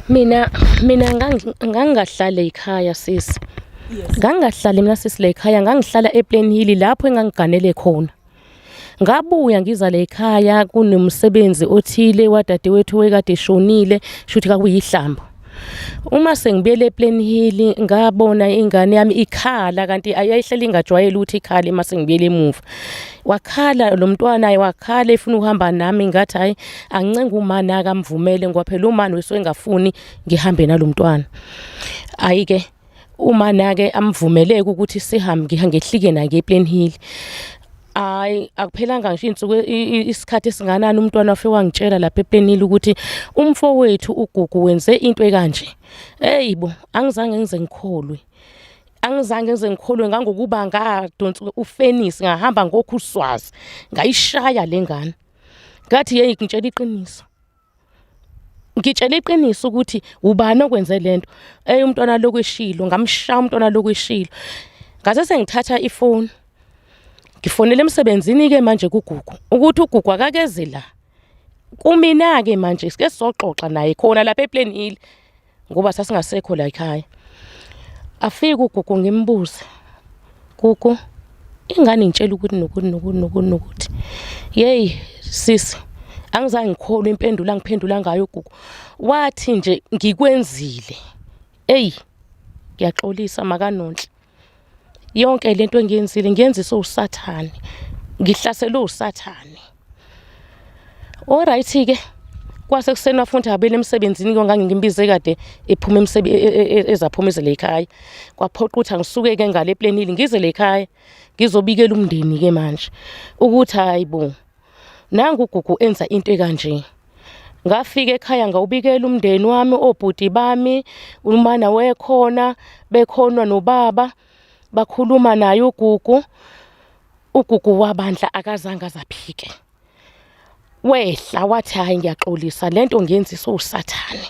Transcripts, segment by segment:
Mina ngangahlala ekhaya sisi. Ngangahlali mina sisi la ekhaya, ngangihlala ePlainhill lapho engangiganele khona. Ngabuya ngiza la ekhaya kunomsebenzi othile wadadewethu wekade eshonile, shuthi kakuyihlambo. Uma sengibuyele ePlainhill ngabona ingane yami ikhala kanti ayihleli ingajwayele ukuthi ikhale uma sengibuyele emuva. Wakhala lo mntwana wakhala efuna ukuhamba nami ngathi hayi angicenga umani akamvumele ngoba phela umani wesuke engafuni ngihambe nalomntwana. Ayike umani ake amvumeleke ukuthi sihambe ngehlike naye ePlainhill. Hayi akuphelanga ngisho insuku isikhathi esinganani umntwana wafike wangitshela lapha ePlainhill ukuthi umfowethu uGugu wenze into ekanje. Eyibo angizange ngize ngikholwe. Angizange ngize ngikholwe ngangokuba ngadonsa ufenisi ngahamba ngokhuswazi ngayishaya lengane. Ngathi hey ngitshela iqiniso. Ngitshela iqiniso ukuthi ubani okwenze lento. Umntwana lokweshilo ngamshaya umntwana lokweshilo. Ngaze sengithatha ifoni. Ngifonele emsebenzini ke manje kuGugu ukuthi uGugu akakeze la. Kumina ke manje sike sizoxoxa naye khona lapha ePlainhill ngoba sasingasekho la ekhaya. Afika uGugu ngimbuze. Gugu ingane ngitshela ukuthi nokuthi. Hey sisi angizange ngikholwe impendulo angiphendula ngayo uGugu. Wathi nje ngikwenzile. Ngiyaxolisa makanonhle. Yonke lento engiyenzile ngiyenzisa uSathane. Ngihlaselwe uSathane. Alright ke kwase kusena afundi abele emsebenzini ngangimbize kade ephuma ezaphumezela ekhaya. Kwaphoqa ukuthi angisuke ke ngale ePlainhill ngize le ekhaya ngizobikela umndeni ke manje ukuthi hayibo nangu uGugu enza into ekanje. Ngafika ekhaya ngawubikela umndeni wami obhuti bami umana wekhona bekhona nobaba bakhuluma naye uGugu. uGugu wabandla akazange azaphike. Wehla wathi hayi ngiyaxolisa lento ngiyenzisa uSathane.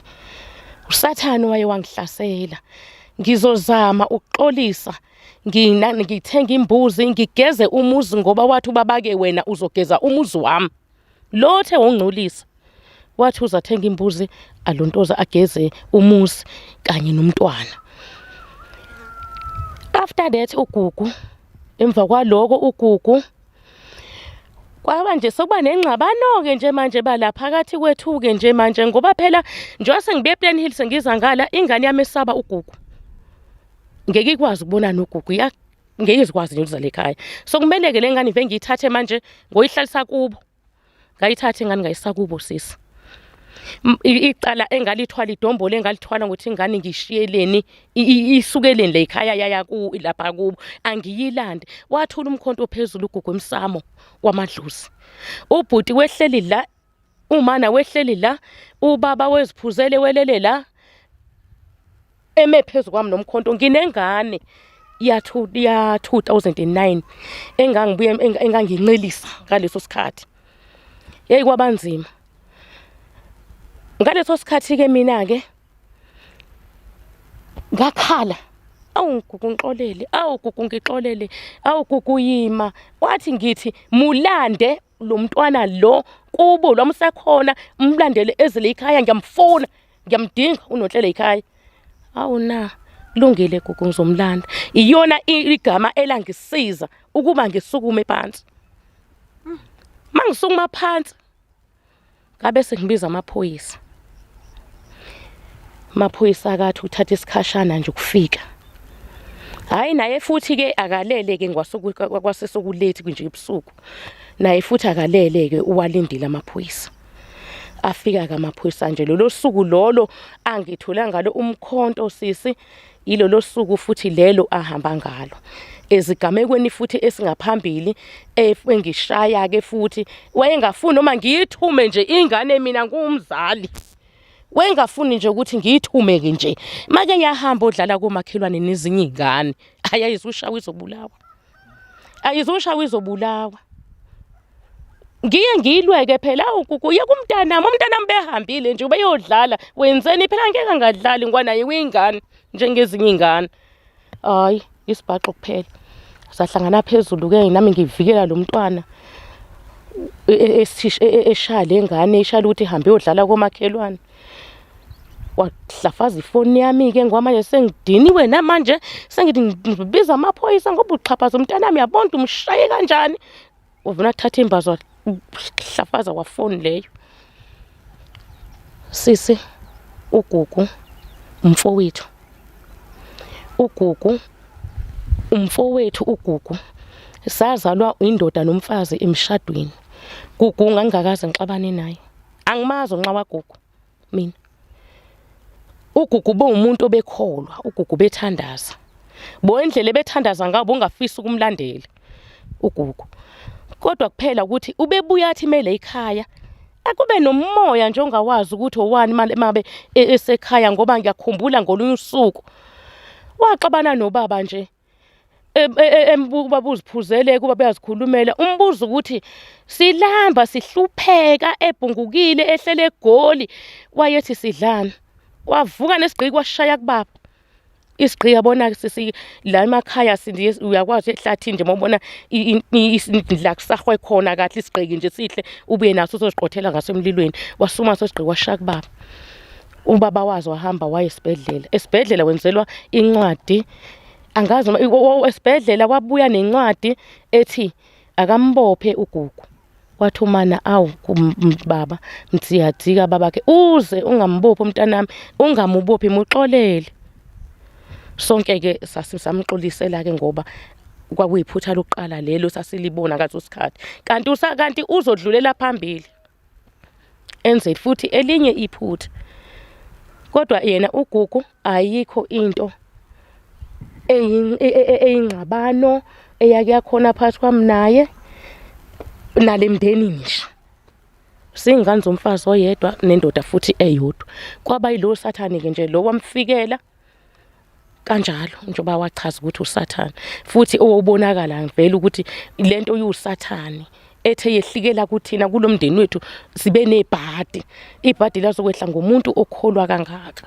uSathane waye wangihlasela. Ngizozama ukuxolisa. Ngithenga imbuzi ngigeze umuzi ngoba wathi ubabake wena uzogeza umuzi wami. Lothe wongcolisa. Wathi uzathenga imbuzi alontoza ageze umuzi kanye nomntwana. After that uGugu emva kwaloko uGugu kwaba nje sokuba nengxabano ke nje manje balapha phakathi kwethu ke nje manje ngoba phela njengoba sengibe ePlainhill sengiza ngala ingane yami esaba uGugu. Ngeke ikwazi ukubona noGugu ngeke izikwazi nje ukuza lekhaya. So kumele ke lengane ive ngiyithathe manje ngoyihlalisa kubo. Ngayithatha ingane ngayisa kubo sisi. Iqala engalithwala idombolo engalithwala ngokuthi ingane ngishiyeleni isukeleni la ekhaya yaya ku lapha kubo angiyilande. Wathula umkhonto phezulu uGugu emsamo kwamadlusi. Ubhuti wehleli la, umana wehleli la, ubaba weziphuzele welele la. Eme phezulu kwami nomkhonto nginengane ya 2009 engangibuye engangincelisa ngaleso sikhathi. Hey kwabanzima. Ngaleso sikhathi ke mina ke ngakhala. Awu Gugu ngixolele, awu Gugu ngixolele, awu Gugu yima. Wathi ngithi mulande lo mntwana lo kubo lo msekhona umlandele ezile ekhaya ngiyamfuna, ngiyamdinga uNonhlele ekhaya. Awu na kulungile Gugu ngizomlanda. Iyona igama elangisiza ukuba ngisukume phansi. Mangisukuma phansi ngabe sengibiza amaphoyisa. Amaphoyisa akathi uthatha isikhashana nje ukufika. Hayi naye futhi ke akalele ke kwasesokulethi nje ebusuku. Naye futhi akalele ke uwalindile amaphoyisa. Afika ke amaphoyisa nje lolo suku lolo angithola ngalo umkhonto sisi ilolo suku futhi lelo ahamba ngalo. Ezigamekweni futhi esingaphambili engishaya ke futhi wayengafuni noma ngiyithume nje ingane mina ngumzali. Wengafuni nje ukuthi ngiyithume ke nje. Make yahamba odlala komakhelwane nezinye izingane. Ayayizushawa izobulawa. Ayizushawa izobulawa. Ngiye ngilweke phela uGugu ye kumntanami umntanami behambile nje ubeyodlala wenzeni phela ngeke ngadlali ngoba naye uyingane njengezinye izingane. Hayi isibhaxo kuphela. Sahlangana phezulu ke nami ngivikela lo mntwana esishaya lengane eshala ukuthi ihambe yodlala komakhelwane. wahlafaza ifoni yami-ke ngoba manje sengidiniwe namanje sengithi ngibiza amaphoyisa ngoba uxhaphaza umntanami yabona umshaye kanjani. Uvuna thatha imbazo wahlafaza wafoni leyo. Sisi, uGugu umfowethu. Umfowethu uGugu sazalwa indoda nomfazi emshadweni. Gugu ngangakaze ngixabane naye. Angimazi nxa waGugu mina. uGugu umuntu obekholwa, uGugu bethandaza. Indlela bethandaza ngabo ungafisa ukumlandela uGugu. Kodwa kuphela ukuthi ubebuya athi mele ekhaya akube nomoya nje ongawazi ukuthi owani mabe esekhaya ngoba ngiyakhumbula ngolunye usuku waxabana nobaba nje ubaba uziphuzele kuba beyazikhulumela umbuzo ukuthi silamba sihlupheka ebhungukile ehlele egoli wayethi sidlana wavuka nesigqiki washaya kubaba isigqiki yabona sisi la emakhaya sindiye uyakwazi ehlathini nje mawubona la kusahwe khona kahle isigqiki nje sihle ubuye naso uzoziqothela ngaso emlilweni wasuma sosigqiki washaya kubaba. Ubaba wazi wahamba waye esibhedlela wenzelwa incwadi angazi esibhedlela kwabuya nencwadi ethi akambophe uGugu. Wathumana awu baba mtsiyadzika babake uze ungambophi umntanami ungamubophi muxolele. Sonke ke sasimxolisela ke ngoba kwakuyiphutha lokuqala lelo sasilibona ngaso isikhathi kanti uzodlulela phambili enze futhi elinye iphutha. Kodwa yena uGugu ayikho into eyingxabano eyake yakhona phakathi kwami naye nalemndeni nje. Singane zomfazi oyedwa nendoda futhi eyodwa. Kwaba yilo sathane ke nje lo wamfikela kanjalo njengoba wachaza ukuthi uSathane futhi owubonakala vele ukuthi lento uyisathane ethe yehlikela kuthina kulomndeni wethu sibe nebhadi ibhadi lazokwehla ngomuntu okholwa kangaka.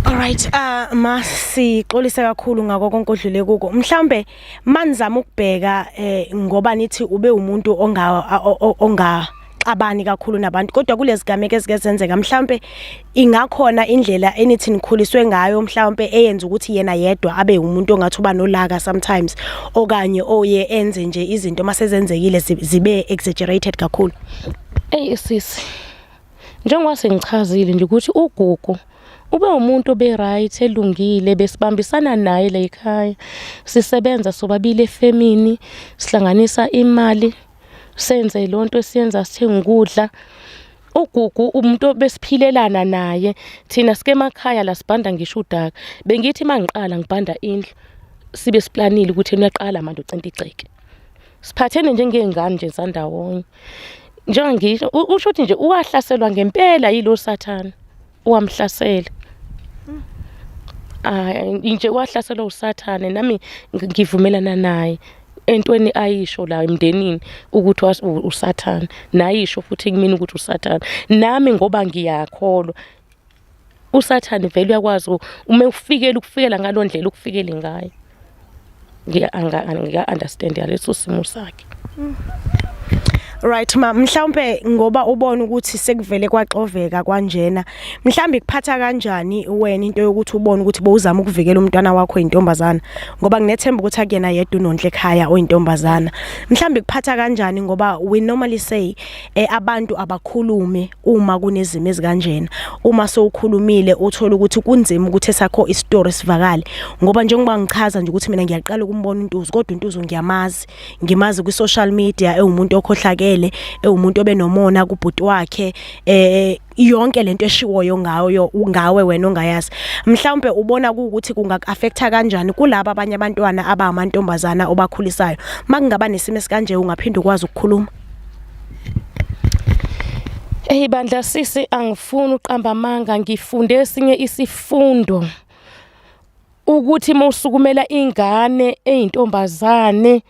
Alright, masixolise kakhulu ngako konke odlule kuko. Mhlambe manizama ukubheka ngoba nithi ube umuntu ongaxabani kakhulu nabantu kodwa kulezi gameke ezizenzeka mhlambe ingakhona indlela enithi nikhuliswe ngayo mhlambe eyenza ukuthi yena yedwa abe umuntu ongathuba nolaka sometimes okanye oye enze nje izinto masezenzekile zibe exaggerated kakhulu. Sisi njengoba sengichazile nje ukuthi uGugu ube umuntu obe right elungile besibambisana naye la ekhaya sisebenza sobabili efemini sihlanganisa imali senze lonto esiyenza sithenga ukudla. uGugu umuntu obesiphilelana naye thina sike emakhaya la sibhanda ngisho udaka bengithi mangiqala ngibhanda indlu sibe siplanile ukuthi uyaqala manje ucinta igceke siphathene njengengane nje sandawonye njengisho usho ukuthi nje uwahlaselwa ngempela yilo Sathane uwamhlasela. Nje wahlaselwa uSathane nami ngivumelana naye entweni ayisho la emndenini ukuthi uSathane nayisho futhi kumina ukuthi uSathane nami ngoba ngiyakholwa uSathane vele uyakwazi uma ukufikela ngalondlela ukufikele ngayo ngiya understand yaleso simo sakhe. Right mhlawumbe ngoba ubona ukuthi sekuvele kwaxoveka kanjena mhlawumbe kuphatha kanjani wena into yokuthi ubone ukuthi bowuzama ukuvikela umntwana wakho intombazana ngoba nginethemba ukuthi akuyena yedwa unondle ekhaya oyintombazana mhlawumbe kuphatha kanjani ngoba we normally say abantu abakhulume uma kunezimo ezikanjena uma sowukhulumile uthola ukuthi kunzima ukuthi esakho istory sivakale ngoba njengoba ngichaza nje ukuthi mina ngiyaqala ukumbona uNtuzu kodwa uNtuzu ngimazi ku social media umuntu okhohlakele umuntu obenomona kubhuti wakhe yonke lento eshiwoyo ngawe wena ongayazi mhlawumbe ubona ukuthi kungakuaffecta kanjani kulabo abanye abantwana abamantombazana obakhulisayo makungaba nesimo esikanje ungaphinda ukwazi ukukhuluma. Bandla sisi angifuni uqamba amanga ngifunde esinye isifundo ukuthi mawusukumela ingane eyintombazane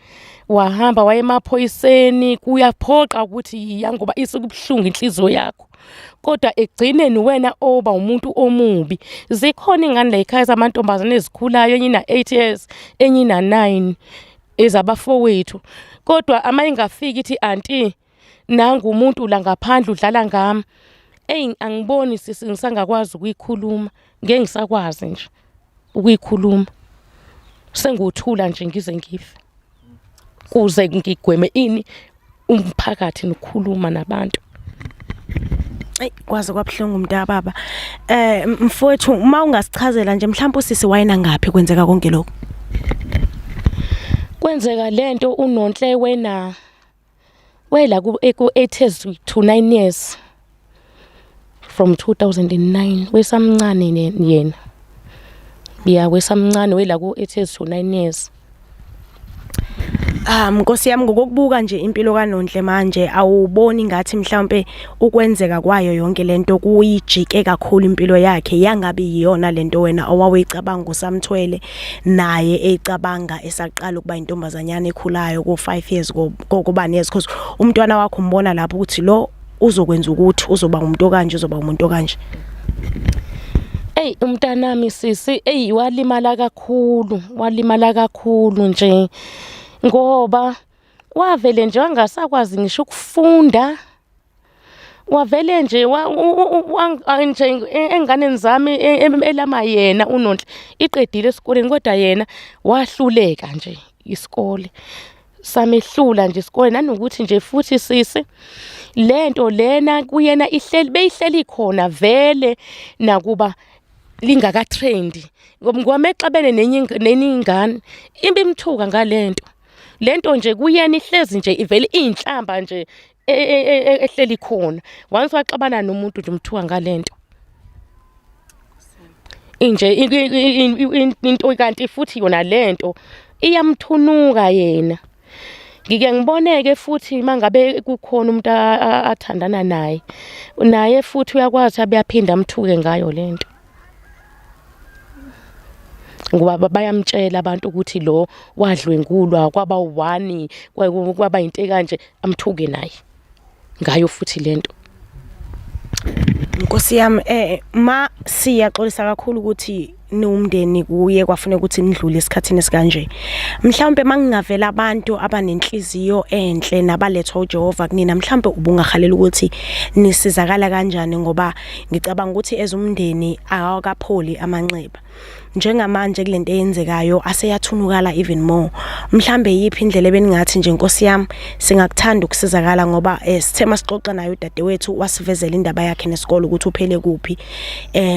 wahamba waye emaphoyiseni kuyaphoqa ukuthi yiya ngoba isukubhlungu inhliziyo yakho kodwa egcineni wena oba umuntu omubi. Zikhona ingane la ekhaya zamantombazane ezikhulayo enye ina 8 years enye ina 9 ezabafowethu kodwa ama ingafiki ithi auntie nanga umuntu la ngaphandle udlala ngami. Angiboni sisi ngisangakwazi ukuyikhuluma, ngeke ngisakwazi nje ukuyikhuluma. Senguthula nje ngize ngife. Kuze ngigweme ini umphakathi nokukhuluma nabantu. Kwaze kwabuhlungu mntababa. Mfowethu uma ungasichazela nje mhlawumbe usisi wayena ngaphi kwenzeka konke lokho? Kwenzeka lento uNonhle wena wela ku 8 to 9 years from 2009 wesamncane yena. Wesamncane wela ku 8 to 9 years. Nkosi yami ngokubuka nje impilo kaNonhle manje awuboni ngathi mhlawumbe ukwenzeka kwayo yonke lento kuyijike kakhulu impilo yakhe yangabe yiyona lento wena owawuyicabanga usamthwele naye ecabanga esaqala ukuba intombazanyana ekhulayo ko 5 years kokuba nezi because umntwana wakho umbona lapho ukuthi lo uzokwenza ukuthi uzoba umuntu kanje uzoba umuntu kanje. Umntanami sisi walimala kakhulu nje ngoba wavele nje wangasakwazi ngisho ukufunda. Wavele nje nje enganeni zami elama yena uNonhle iqedile esikoleni kodwa yena wahluleka nje isikole. Samehlula nje isikole nanokuthi nje futhi sisi lento lena kuyena beyihleli khona vele nakuba lingaka trend ngoba mexabene nenye ingane imbimthuka ngalento. Lento nje kuyena ihlezi nje ivele inhlamba nje ehleli khona. Once waxabana nomuntu nje umthuka ngalento. Inje into kanti futhi yona lento iyamthunuka yena. Ngike ngiboneke futhi mangabe kukhona umuntu athandana naye futhi uyakwazi abeyaphinda amthuke ngayo lento. Ngoba bayamtshela abantu ukuthi lo wadlwengulwa kwaba u1 kwaba into kanje amthuke naye ngayo futhi lento. Nkosi yami ma siyaxolisa kakhulu ukuthi nomndeni kuye kwafuneka ukuthi nidlule esikhathini esikanje. Mhlawumbe mangingavela abantu abanenhliziyo enhle nabalethwa uJehova kunina mhlawumbe ubungahalela ukuthi nisizakala kanjani ngoba ngicabanga ukuthi ezumndeni awakapholi amanxeba. Njengamanje kulento eyenzekayo aseyathunukala even more. Mhlambe yipi indlela ebeningathi nje Nkosi yami singakuthanda ukusizakala ngoba sithe masixoxa naye udadewethu wasivezela indaba yakhe nesikole ukuthi uphele kuphi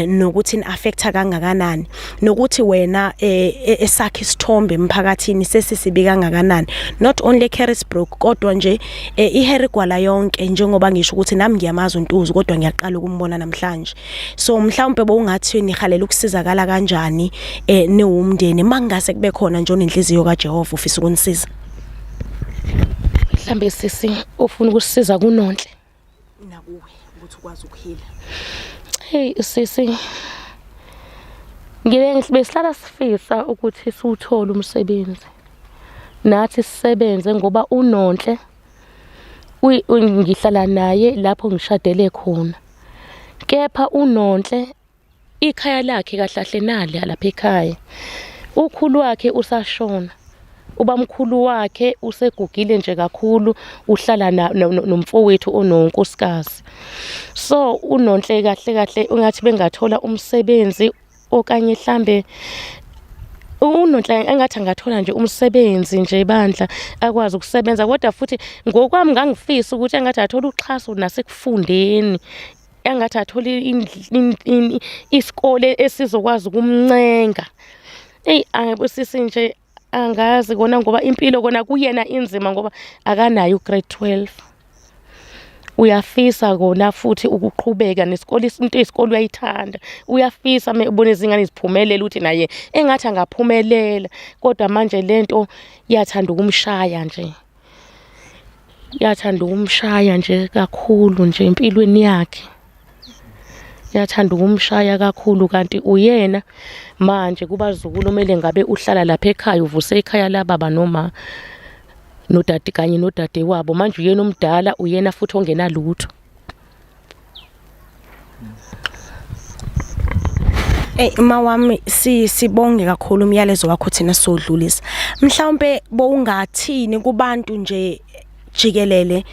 nokuthi inaffecta kangakanani nokuthi wena esakhe isithombe emphakathini sesisibi kangakanani not only Harrisburg kodwa nje iHerigwala yonke njengoba ngisho ukuthi nami ngiyamazi uNtuzu kodwa ngiyaqala ukumbona namhlanje. So mhlawumbe bowungathi nihalela ukusizakala kanjani newumndeni mangase kube khona nje onenhliziyo kaJehova ufisa ukunisiza. Mhlambe sisi ufuna ukusisiza kuNonhle nakuwe ukuthi ukwazi ukuhila. Sisi besihlala sifisa ukuthi siwuthole umsebenzi nathi sisebenze ngoba uNonhle ngihlala naye lapho ngishadele khona. Kepha uNonhle ikhaya lakhe kahlahle nali lapha ekhaya. Ukhulu wakhe usashona. Ubamkhulu wakhe usegugile nje kakhulu uhlala nomfowethu ononkosikazi. So uNonhle kahle ungathi bengathola umsebenzi okanye mhlambe uNonhle engathi angathola nje umsebenzi nje bandla akwazi ukusebenza kodwa futhi ngokwami ngangifisa ukuthi engathi athola uxhaso nasekufundeni. Engathi athole isikole esizokwazi ukumncenga. Sisi nje angazi kona ngoba impilo kona kuyena inzima ngoba akanayo ugrade 12. Uyafisa kona futhi ukuqhubeka nesikole into isikole uyayithanda. Uyafisa ubone izingane ziphumelela ukuthi naye engathi angaphumelela kodwa manje lento yathanda ukumshaya nje. Yathanda ukumshaya nje kakhulu nje empilweni yakhe. Yathanda ukumshaya kakhulu kanti uyena manje kubazukulu kumele ngabe uhlala lapha ekhaya uvuse ekhaya lababa noma nodade kanye nodade wabo manje uyena omdala uyena futhi ongena lutho. Mawami sibonge kakhulu umyalezo wakho thina sodlulisa. Mhlawumbe bowungathini kubantu nje jikelele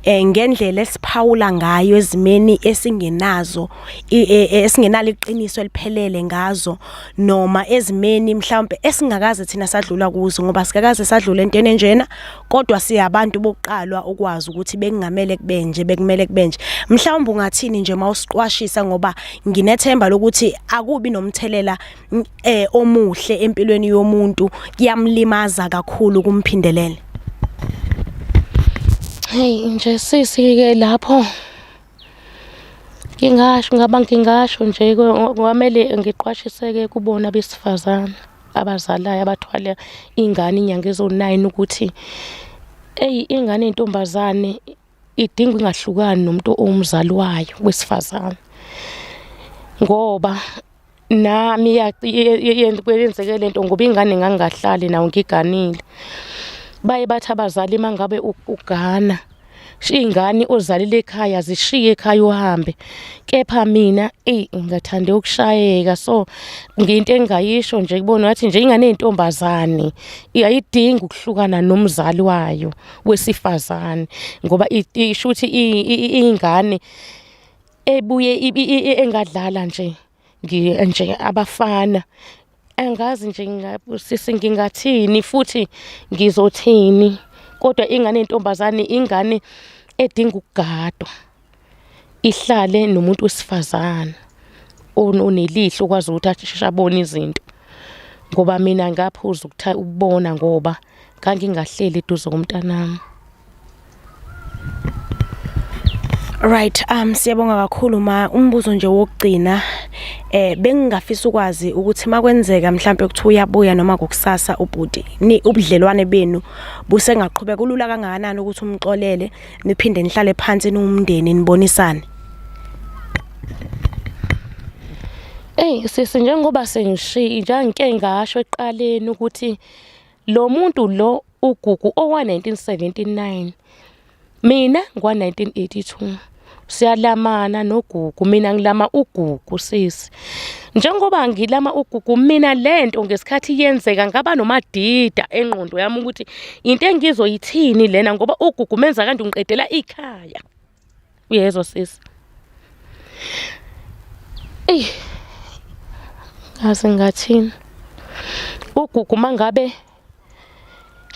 ngendlela esiphawula ngayo ezimeni esingenazo esingenalo iqiniso eliphelele ngazo noma ezimeni mhlawumbe esingakaze thina sadlula kuzo ngoba sikakaze sadlula entweni enjena kodwa siyabantu bokuqalwa ukwazi ukuthi bekungamele kubenje bekumele kubenje mhlawumbe ungathini nje mawusiqwashisa ngoba nginethemba lokuthi akubi nomthelela omuhle empilweni yomuntu kuyamlimaza kakhulu kumphindelele. Hey nje sisi-ke lapho ngingasho nje kwamele ngiqwashiseke kubona besifazane abazalayo abathwala ingane inyanga ezo-9 ukuthi ingane yentombazane idinga ingahlukani nomuntu omzali wayo wesifazane ngoba nami yenzeke lento ngoba ingane ngangahlali nawo ngiganile baye bathi abazali mangabe ugana ingane ozalile ekhaya zishiye ekhaya uhambe kepha mina ngingathande ukushayeka so ngiyinto engayisho nje kubona ngathi nje ingane yentombazane iyayidinga ukuhlukana nomzali wayo wesifazane ngoba isho ukuthi ingane ebuye engadlala nje abafana angazi nje ngingathini futhi ngizothini kodwa ingane yentombazane ingane edinga ukugadwa ihlale nomuntu wesifazane onelihlo ukwazi ukuthi asheshe abone izinto ngoba mina ngaphuza ukubona ngoba ngangingahleli eduze komntanami. Right, siyabonga kakhulu ma umbuzo nje wokugcina bengingafisa ukwazi ukuthi makwenzeka mhlambe ukuthi uyabuya noma ngokusasa ubhuti ubudlelwane benu busengaqhubeka kulula kangakanani ukuthi umxolele niphinde nihlale phansi nomndeni nibonisane. Sisi njengoba ngike ngasho eqaleni ukuthi lo muntu lo uGugu owa1979 mina ngwa1982 siyalamana noGugu mina ngilama uGugu sisi njengoba ngilama uGugu mina lento ngesikhathi yenzeka ngaba nomadida engqondo yami ukuthi into engizoyithini lena ngoba uGugu menza kanti ungiqedela ikhaya uyezwa sisi ngaze ngathini uGugu mangabe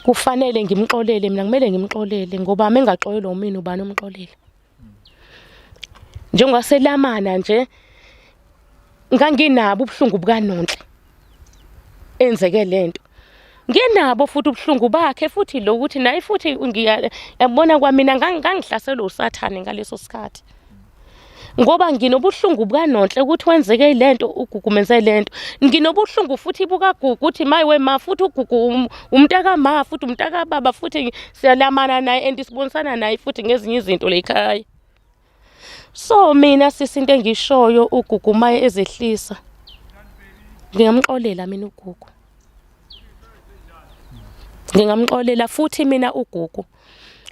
kufanele ngimxolele mina kumele ngimxolele ngoba mengaxolelwa umina ubani umxolele njengoba selamana nje nganginabo ubuhlungu bukaNonhle enzeke lento nginabo futhi ubuhlungu bakhe futhi lokuthi naye futhi ngiyabona kwamina ngangihlaselwe usathane ngaleso sikhathi ngoba nginobuhlungu bukaNonhle ukuthi wenzeke lento uGugu menze lento nginobuhlungu futhi bukaGugu ukuthi mayiwe ma futhi uGugu umntaka ma futhi umntaka baba futhi siyalamana naye andisibonisana naye futhi ngezinye izinto lekhaya so mina sisinto engishoyo uGugu maye ezehlisa ngingamxolela mina uGugu ngingamxolela futhi mina uGugu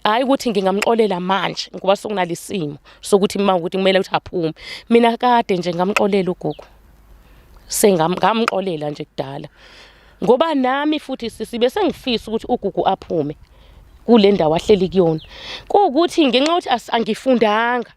hayi ukuthi ngingamxolela manje ngoba sokunalisimo sokuthi ukuthi kumele ukuthi aphume mina kade nje ngamxolela uGugu sengamxolela nje kudala ngoba nami futhi sibe sengifisa ukuthi uGugu aphume kule ndawo ahleli kuyona kuukuthi ngenxa ukuthi angifundanga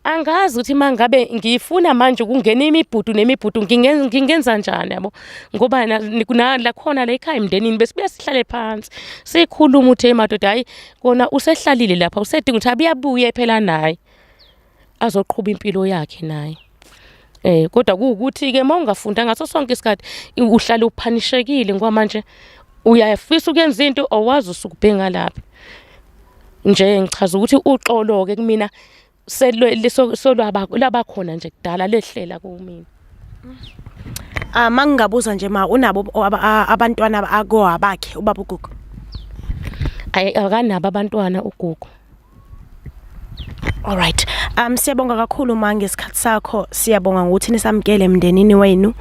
angazi ukuthi mangabe ngifuna manje ukungena imibhudu nemibhudu ngingenza njani yabo ngoba la khona la ekhaya emndenini bese sihlale phansi sikhuluma uthe madoda hayi kona usehlalile lapha usedinga ukuthi abuye phela naye azoqhubha impilo yakhe naye kodwa kuukuthi ke mawungafunda ngaso sonke isikhathi uhlala uphanishekile ngoba manje uyafisa ukuyenza into awazi usukubhenga lapha nje ngichaza ukuthi uxolo ke kumina laba khona nje kudala lehlela kumina. Mangingabuza nje ma unabo abantwana abakhe ubaba uGugu? Akanabo abantwana uGugu. All right. Siyabonga kakhulu ma ngesikhathi sakho siyabonga ukuthi nisamkele emndenini wenu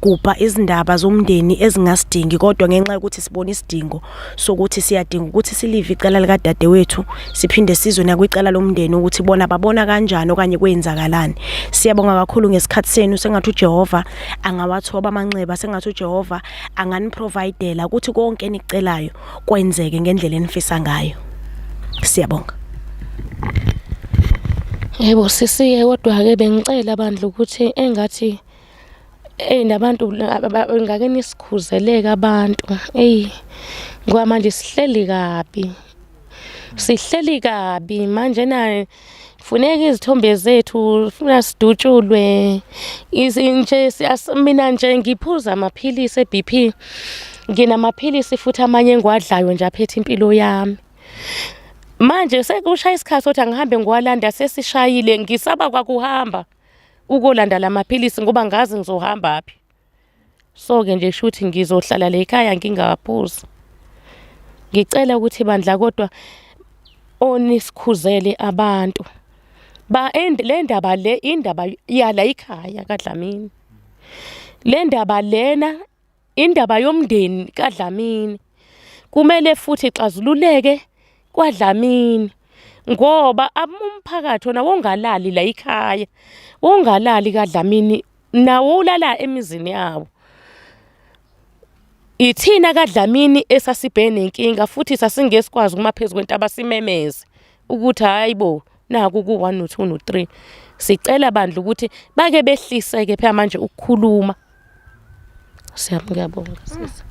gubha izindaba zomndeni ezingasidingi, kodwa ngenxa yokuthi sibona isidingo sokuthi siyadinga ukuthi silive icala likadade wethu, siphinde sizwe nakwicala lomndeni ukuthi bona babona kanjani okanye kwenzakalani. Siyabonga kakhulu ngesikhathi senu. Sengathi uJehova angawathoba amanxeba, sengathi uJehova anganiprovidela ukuthi konke enicelayo kwenzeke ngendlela enifisa ngayo. Siyabonga. Yebo sisi, kodwa-ke bengicela bandla ukuthi engathi nabantu ngake nisikhuzeleke abantu. Ngoba manje sihleli kabi manje funeka izithombe zethu funa sidutshulwe mina nje ngiphuza amaphilisi e-BP, nginamaphilisi futhi amanye engiwadlayo nje aphethe impilo yami. Manje sekushaya isikhathi sokuthi angihambe ngiwalanda, sesishayile ngisaba kwakuhamba ukolanda lamaphilisi ngoba ngazi ngizohamba phi. So-ke nje shuthi ngizohlala la ekhaya ngingawaphuzi. Ngicela ukuthi bandla kodwa onisikhuzele abantu le ndaba le indaba yala ekhaya kaDlamini. Le ndaba lena indaba yomndeni kaDlamini, kumele futhi ixazululeke kwaDlamini ngoba umphakathi wona wongalali la ekhaya, wongalali kaDlamini, nawo ulala emizini yawo. Ithina kaDlamini esasibhene inkinga futhi sasingesikwazi kuma phezulu kwentaba simemeze ukuthi hayibo naku ku1 no2 no3. Sicela bandla ukuthi bake behliseke phela manje ukukhuluma. Ngiyabonga sisi.